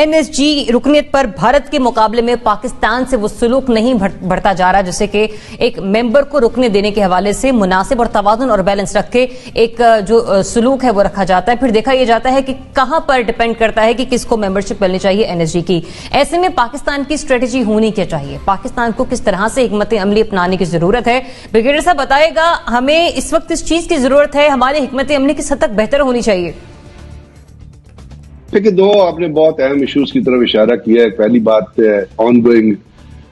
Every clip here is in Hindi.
एनएसजी रुकनीत पर भारत के मुकाबले में पाकिस्तान से वो सलूक नहीं बढ़ता जा रहा, जैसे कि एक मेंबर को रुकने देने के हवाले से मुनासिब और तवाज़ुन और बैलेंस रख के एक जो सलूक है वो रखा जाता है। फिर देखा यह जाता है कि कहां पर डिपेंड करता है कि किसको मेंबरशिप मिलनी चाहिए एनएसजी की। ऐसे में पाकिस्तान की स्ट्रेटेजी होनी क्या चाहिए, पाकिस्तान को किस तरह से हिकमत अमली अपनाने की जरूरत है? ब्रिगेडियर साहब बताएगा, हमें इस वक्त इस चीज की जरूरत है, हमारे हिकमत अमली किस हद तक बेहतर होनी चाहिए? देखिए, दो आपने बहुत अहम इश्यूज की तरफ इशारा किया है। पहली बात on going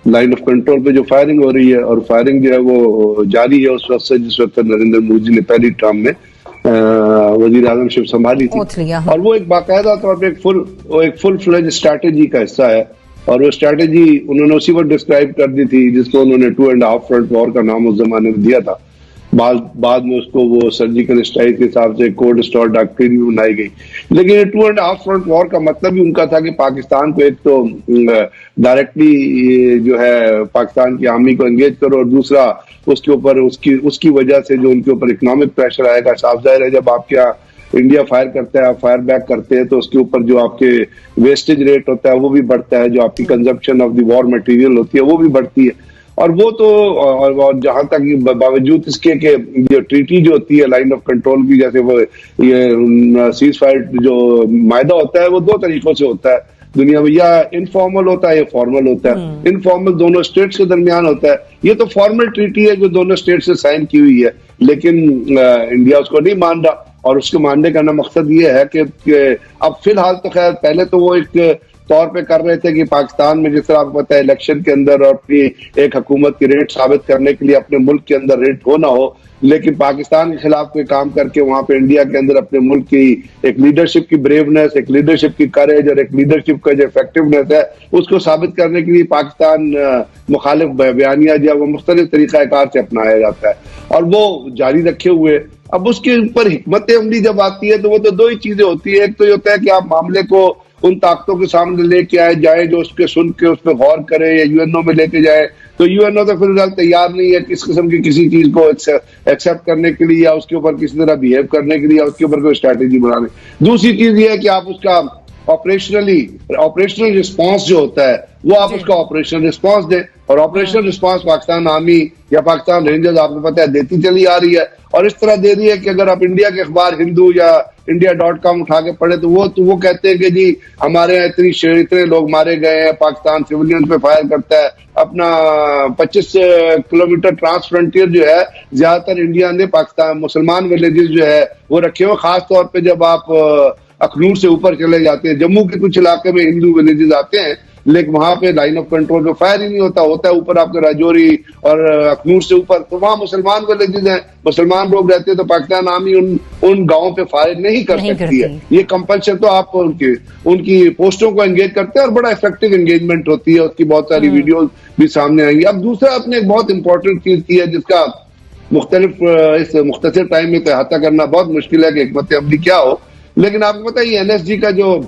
line of control पे जो फायरिंग हो रही है, और फायरिंग जो है वो जारी है उस वक्त से जिस वक्त नरेंद्र मोदी ने पहली टर्म में वजीर आजमशिप संभाली थी, और वो एक बाकायदा तौर पे एक फुल फ्लेज स्ट्रैटेजी का हिस्सा है। और वो स्ट्रैटेजी उन्होंने उसी वक्त डिस्क्राइब कर दी थी जिसको उन्होंने 2.5 फ्रंट वॉर का नाम उस जमाने में दिया था। बाद में उसको वो सर्जिकल स्ट्राइक के हिसाब से कोल्ड स्टोर डॉक्ट्रिन भी बनाई गई। लेकिन ये 2.5 फ्रंट वॉर का मतलब भी उनका था कि पाकिस्तान को एक तो डायरेक्टली जो है पाकिस्तान की आर्मी को एंगेज करो, और दूसरा उसके ऊपर उसकी वजह से जो उनके ऊपर इकोनॉमिक प्रेशर आएगा। साफ जाहिर है, जब आपके यहाँ इंडिया फायर करता है, आप फायर बैक करते हैं, तो उसके ऊपर जो आपके वेस्टेज रेट होता है वो भी बढ़ता है, जो आपकी consumption of the war material होती है वो भी बढ़ती है। और वो तो और जहां तक बावजूद इसके कि जो ट्रीटी जो होती है लाइन ऑफ कंट्रोल की, जैसे वो ये सीज फायर जो मायदा होता है वो दो तरीकों से होता है दुनिया में, या इनफॉर्मल होता है या फॉर्मल होता है। इनफॉर्मल दोनों स्टेट्स के दरमियान होता है, ये तो फॉर्मल ट्रीटी है जो दोनों स्टेट से साइन की हुई है, लेकिन इंडिया उसको नहीं मान रहा। और उसके मानने का ना मकसद ये है कि अब फिलहाल तो खैर, पहले तो वो एक तौर पे कर रहे थे कि पाकिस्तान में जिस तरह आपको पता है इलेक्शन के अंदर और अपनी एक हुकूमत की रेट साबित करने के लिए अपने मुल्क के अंदर रेट हो ना हो, लेकिन पाकिस्तान के खिलाफ कोई काम करके वहां पे इंडिया के अंदर अपने मुल्क की एक लीडरशिप की ब्रेवनेस, एक लीडरशिप की करेज और एक लीडरशिप का जो इफेक्टिवनेस है उसको साबित करने के लिए पाकिस्तान मुखालिफ बयानिया जो वो मुख्तलिफ तरीकाकार से अपनाया जाता है, और वो जारी रखे हुए। अब उसके ऊपर हिकमत अमली जब आती है तो वो तो दो ही चीजें होती है। एक तो ये होता है कि आप मामले को उन ताकतों के सामने लेके आए जाए जो उसके सुन के उस पर गौर करे, या यूएनओ में लेके जाए, तो यूएनओ तो फिलहाल तैयार नहीं है किस किस्म की किसी चीज को एक्सेप्ट करने के लिए, या उसके ऊपर किसी तरह बिहेव करने के लिए, या उसके ऊपर कोई स्ट्रैटेजी बनाने। दूसरी चीज ये है कि आप उसका ऑपरेशनल रिस्पांस जो होता है वो आप उसका ऑपरेशनल रिस्पांस दें, और ऑपरेशनल रिस्पांस पाकिस्तान आर्मी या पाकिस्तान रेंजर्स आपको पता है देती चली आ रही है, और इस तरह दे रही है कि अगर आप इंडिया के अखबार हिंदू या India.com उठा के पढ़े तो वो कहते हैं कि जी हमारे यहाँ इतने लोग मारे गए हैं, पाकिस्तान सिविलियन पे फायर करता है। अपना 25 किलोमीटर ट्रांस फ्रंटियर जो है ज्यादातर इंडिया ने पाकिस्तान मुसलमान विलेजेस जो है वो रखे हुए, खास तौर पे जब आप अखनूर से ऊपर चले जाते हैं, जम्मू के कुछ इलाके में हिंदू विलेजेस आते हैं, लेकिन वहां पे लाइन ऑफ कंट्रोल पे फायर ही नहीं होता है ऊपर आपके राजौरी और अखनूर से ऊपर, तो वहां मुसलमान विलेजेस हैं, मुसलमान लोग रहते हैं, तो पाकिस्तान आर्मी उन गांवों पे फायर नहीं कर सकती है। ये कंपल्सन तो आप उनकी पोस्टों को एंगेज करते हैं, और बड़ा इफेक्टिव एंगेजमेंट होती है, उसकी बहुत सारी वीडियोज भी सामने आएंगी। अब दूसरा आपने एक बहुत इंपॉर्टेंट चीज की है जिसका इस मुख्तसर टाइम में अहाता करना बहुत मुश्किल है कि हिकमत अमली क्या हो, लेकिन आपको पता है ये एनएसजी का जो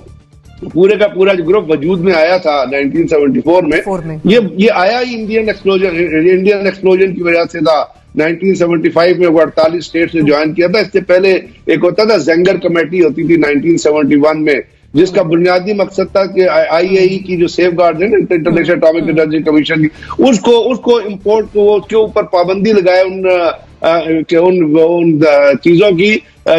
पूरे का पूरा जो ग्रुप वजूद में आया था 1974 में, ये आया ही इंडियन एक्सप्लोजन की वजह से था। 1975 में वो 48 स्टेट्स ने ज्वाइन किया था। इससे पहले एक होता था जेंगर कमेटी होती थी 1971 में, जिसका बुनियादी मकसद था कि आईएई की जो सेफ गार्ड है ना, इंटरनेशनल एटॉमिक एनर्जी कमीशन की, उसको इम्पोर्ट को उसके ऊपर पाबंदी लगाए उन चीजों की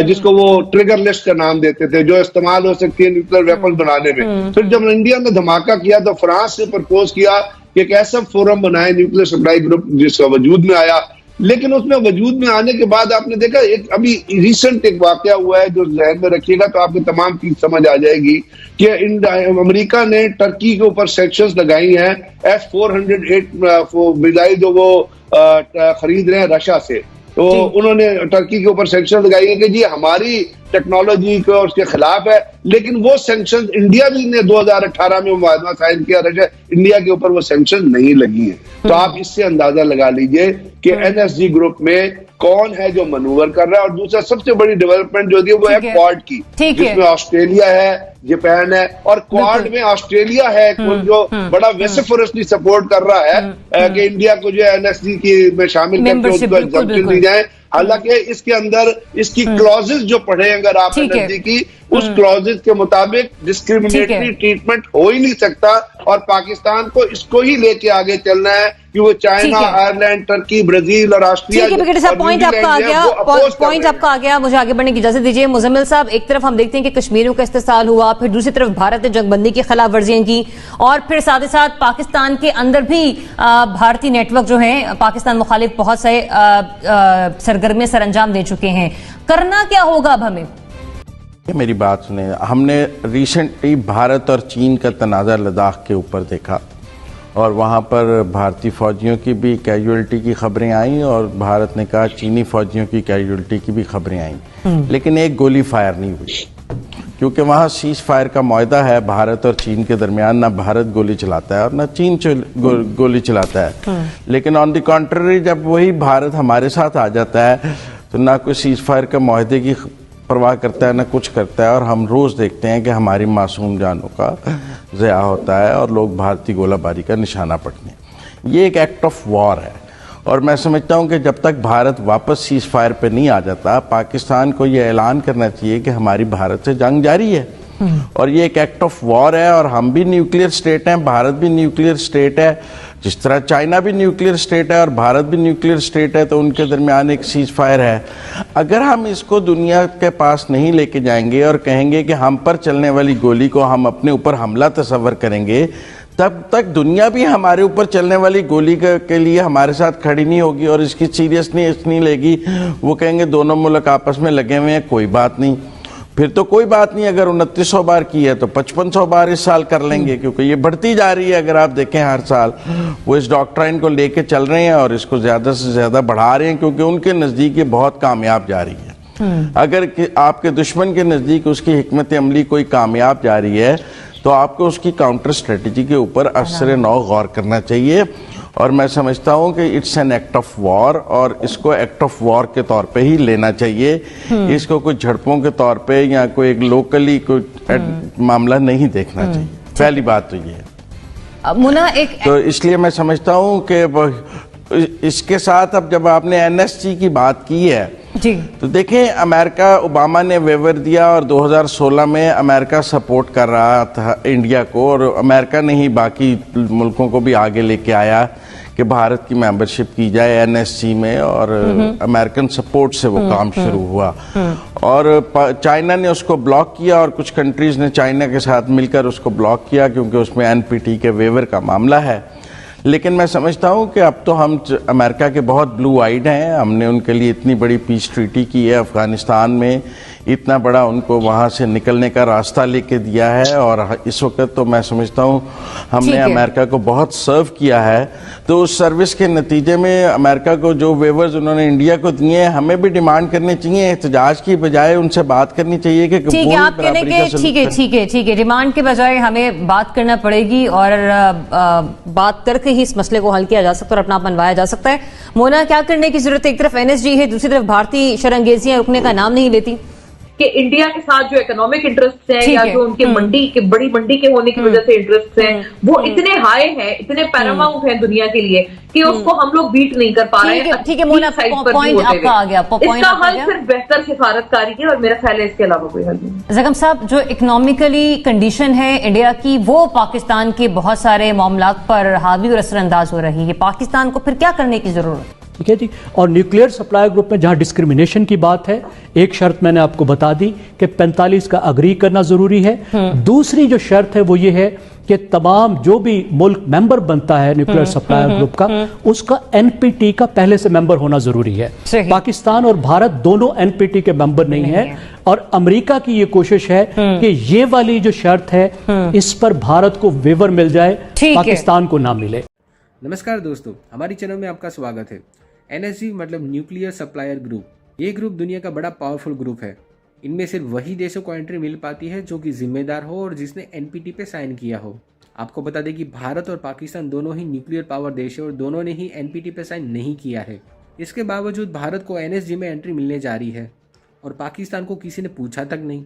जिसको वो ट्रिगर लिस्ट का नाम देते थे, जो इस्तेमाल हो सकती है न्यूक्लियर वेपन बनाने में। फिर जब इंडिया ने धमाका किया तो फ्रांस से प्रपोज किया कि एक ऐसा फोरम बनाए न्यूक्लियर सप्लाई ग्रुप जिसका वजूद में आया। लेकिन उसमें वजूद में आने के बाद आपने देखा एक अभी रिसेंट एक वाकया हुआ है जो जहन में रखिएगा तो आपको तमाम चीज समझ आ जाएगी कि अमेरिका ने टर्की के ऊपर सैंक्शंस लगाई हैं S-408 मिसाइल जो वो खरीद रहे हैं रशिया से। तो उन्होंने टर्की के ऊपर सैंक्शन लगाई है कि जी हमारी टेक्नोलॉजी को उसके खिलाफ है, लेकिन वो सैंक्शन इंडिया भी ने 2018 में मुआहदा साइन किया, रशिया इंडिया के ऊपर वो सैंक्शन नहीं लगी है। तो आप इससे अंदाजा लगा लीजिए कि एनएसजी ग्रुप में कौन है जो मनूवर कर रहा है। और दूसरा सबसे बड़ी डेवलपमेंट जो है वो है क्वाड की, जिसमें ऑस्ट्रेलिया है, जापान है, और क्वाड में ऑस्ट्रेलिया है जो बड़ा वेसिफरसली सपोर्ट कर रहा है कि इंडिया को जो है एनएसजी की में शामिल करके उसको एग्जम्पशन दी जाए। हालांकि इसके अंदर इसकी क्लॉजेस जो पढ़े अगर आप एनएसजी की उस क्लॉजेज के मुताबिक डिस्क्रिमिनेटरी ट्रीटमेंट हो ही नहीं सकता, और पाकिस्तान को इसको ही लेके आगे चलना है कि वो चाइना, आयरलैंड, टर्की, ब्राजील और ऑस्ट्रिया, पॉइंट आपका आ गया, मुझे आगे बढ़ने की इजाजत दीजिए। मुजम्मिल साहब, एक तरफ हम देखते हैं कि कश्मीरियों का इस्तेसाल हुआ, फिर दूसरी तरफ भारत ने जंगबंदी की खिलाफ वर्जियां की, और फिर साथ ही साथ पाकिस्तान के अंदर भी भारतीय नेटवर्क जो है पाकिस्तान मुखालिफ बहुत से सरगर्मियां सरअंजाम दे चुके हैं। करना क्या होगा अब हमें? मेरी बात सुने, हमने रिसेंटली भारत और चीन का तनाज़ा लद्दाख के ऊपर देखा, और वहाँ पर भारतीय फौजियों की भी कैजुअल्टी की खबरें आईं, और भारत ने कहा चीनी फौजियों की कैजुअल्टी की भी खबरें आईं, लेकिन एक गोली फायर नहीं हुई, क्योंकि वहाँ सीज फायर का मुआहदा है भारत और चीन के दरमियान। ना भारत गोली चलाता है और ना चीन गोली चलाता है, लेकिन ऑन द कॉन्ट्ररी जब वही भारत हमारे साथ आ जाता है तो ना कोई सीज फायर का मुआहदे की परवाह करता है, ना कुछ करता है, और हम रोज़ देखते हैं कि हमारी मासूम जानों का ज़या होता है और लोग भारतीय गोलाबारी का निशाना पड़ते। ये एक एक्ट ऑफ वॉर है, और मैं समझता हूँ कि जब तक भारत वापस सीज फायर पे नहीं आ जाता, पाकिस्तान को ये ऐलान करना चाहिए कि हमारी भारत से जंग जारी है, और ये एक एक्ट ऑफ वॉर है। और हम भी न्यूक्लियर स्टेट हैं, भारत भी न्यूक्लियर स्टेट है, जिस तरह चाइना भी न्यूक्लियर स्टेट है और भारत भी न्यूक्लियर स्टेट है, तो उनके दरमियान एक सीज फायर है। अगर हम इसको दुनिया के पास नहीं लेके जाएंगे और कहेंगे कि हम पर चलने वाली गोली को हम अपने ऊपर हमला तस्वर करेंगे, तब तक दुनिया भी हमारे ऊपर चलने वाली गोली के लिए हमारे साथ खड़ी नहीं होगी और इसकी सीरियसनेस नहीं लेगी। वो कहेंगे दोनों मुल्क आपस में लगे हुए हैं, कोई बात नहीं। फिर तो कोई बात नहीं, अगर 2900 बार की है तो 5500 बार इस साल कर लेंगे, क्योंकि ये बढ़ती जा रही है। अगर आप देखें हर साल वो इस डॉक्ट्राइन को लेके चल रहे हैं और इसको ज़्यादा से ज़्यादा बढ़ा रहे हैं, क्योंकि उनके नज़दीक ये बहुत कामयाब जा रही है। अगर आपके दुश्मन के नज़दीक उसकी हिकमत अमली कोई कामयाब जा रही है, तो आपको उसकी काउंटर स्ट्रेटजी के ऊपर असर नौ गौर करना चाहिए। और मैं समझता हूँ कि it's an act of war, और इसको एक्ट ऑफ वॉर के तौर पे ही लेना चाहिए। इसको कोई झड़पों के तौर पे या कोई एक लोकली कोई मामला नहीं देखना चाहिए। पहली बात तो ये है मुना, तो इसलिए मैं समझता हूँ कि इसके साथ अब जब आपने एनएसजी की बात की है जी, तो देखें, अमेरिका, ओबामा ने वेवर दिया और 2016 में अमेरिका सपोर्ट कर रहा था इंडिया को, और अमेरिका ने ही बाकी मुल्कों को भी आगे लेके आया कि भारत की मेंबरशिप की जाए एनएसजी में, और अमेरिकन सपोर्ट से वो काम शुरू हुआ। और चाइना ने उसको ब्लॉक किया, और कुछ कंट्रीज़ ने चाइना के साथ मिलकर उसको ब्लॉक किया, क्योंकि उसमें एनपीटी के वेवर का मामला है। लेकिन मैं समझता हूँ कि अब तो हम अमेरिका के बहुत ब्लू आइड हैं। हमने उनके लिए इतनी बड़ी पीस ट्रीटी की है अफ़गानिस्तान में, इतना बड़ा उनको वहाँ से निकलने का रास्ता लेके दिया है, और इस वक्त तो मैं समझता हूँ हमने अमेरिका को बहुत सर्व किया है। तो उस सर्विस के नतीजे में अमेरिका को जो वेवर्स उन्होंने इंडिया को दिए हैं, हमें भी डिमांड करनी चाहिए, एहतजाज की बजाय उनसे बात करनी चाहिए कि ठीक है, आप कहने के ठीक है, डिमांड के बजाय हमें बात करना पड़ेगी, और बात करके ही इस मसले को हल किया जा सकता है और अपना बनवाया जा सकता है। मोना, क्या करने की जरूरत है? एक तरफ एनएसजी है, दूसरी तरफ भारतीय शरंगेजियां रुकने का नाम नहीं लेती। कि इंडिया के साथ जो इकोनॉमिक इंटरेस्ट हैं या जो उनके मंडी के बड़ी मंडी के होने की वजह से इंटरेस्ट हैं, वो इतने हाई हैं, इतने पैरामाउंट हैं दुनिया के लिए कि उसको हम लोग बीट नहीं कर पा रहे हैं। ठीक है मोना, पॉइंट आपका आ गया। इसका हल सिर्फ बेहतर सिफारतकारी है, और मेरा ख्याल है इसके अलावा कोई हल नहीं। जगम साहब, जो इकोनॉमिकली कंडीशन है इंडिया की, वो पाकिस्तान के बहुत सारे मामलात पर हावी और असरअंदाज हो रही है। पाकिस्तान को फिर क्या करने की जरूरत है? ठीक है जी। और न्यूक्लियर सप्लाई ग्रुप में जहां डिस्क्रिमिनेशन की बात है, एक शर्त मैंने आपको बता दी कि 45 का अग्री करना जरूरी है। दूसरी जो शर्त है वो ये है कि तमाम जो भी मुल्क मेंबर बनता है न्यूक्लियर सप्लाई ग्रुप का, उसका एनपीटी का पहले से मेंबर होना जरूरी है। पाकिस्तान और भारत दोनों एनपीटी के मेंबर नहीं है, और अमेरिका की ये कोशिश है कि ये वाली जो शर्त है इस पर भारत को वेवर मिल जाए, पाकिस्तान को ना मिले। नमस्कार दोस्तों, हमारी चैनल में आपका स्वागत है। एनएसजी मतलब न्यूक्लियर सप्लायर ग्रुप, ये ग्रुप दुनिया का बड़ा पावरफुल ग्रुप है। इनमें सिर्फ वही देशों को एंट्री मिल पाती है जो कि जिम्मेदार हो और जिसने एनपीटी पे साइन किया हो। आपको बता दें कि भारत और पाकिस्तान दोनों ही न्यूक्लियर पावर देश है और दोनों ने ही एनपीटी पे साइन नहीं किया है। इसके बावजूद भारत को एनएसजी में एंट्री मिलने जा रही है और पाकिस्तान को किसी ने पूछा तक नहीं।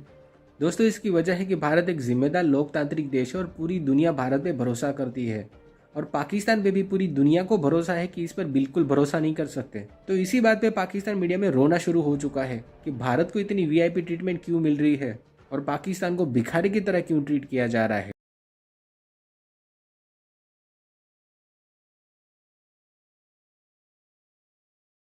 दोस्तों, इसकी वजह है कि भारत एक जिम्मेदार लोकतांत्रिक देश है और पूरी दुनिया भारत पे भरोसा करती है, और पाकिस्तान पे भी पूरी दुनिया को भरोसा है कि इस पर बिल्कुल भरोसा नहीं कर सकते। तो इसी बात पे पाकिस्तान मीडिया में रोना शुरू हो चुका है कि भारत को इतनी वीआईपी ट्रीटमेंट क्यों मिल रही है। और पाकिस्तान को भिखारी की तरह क्यों ट्रीट किया जा रहा है।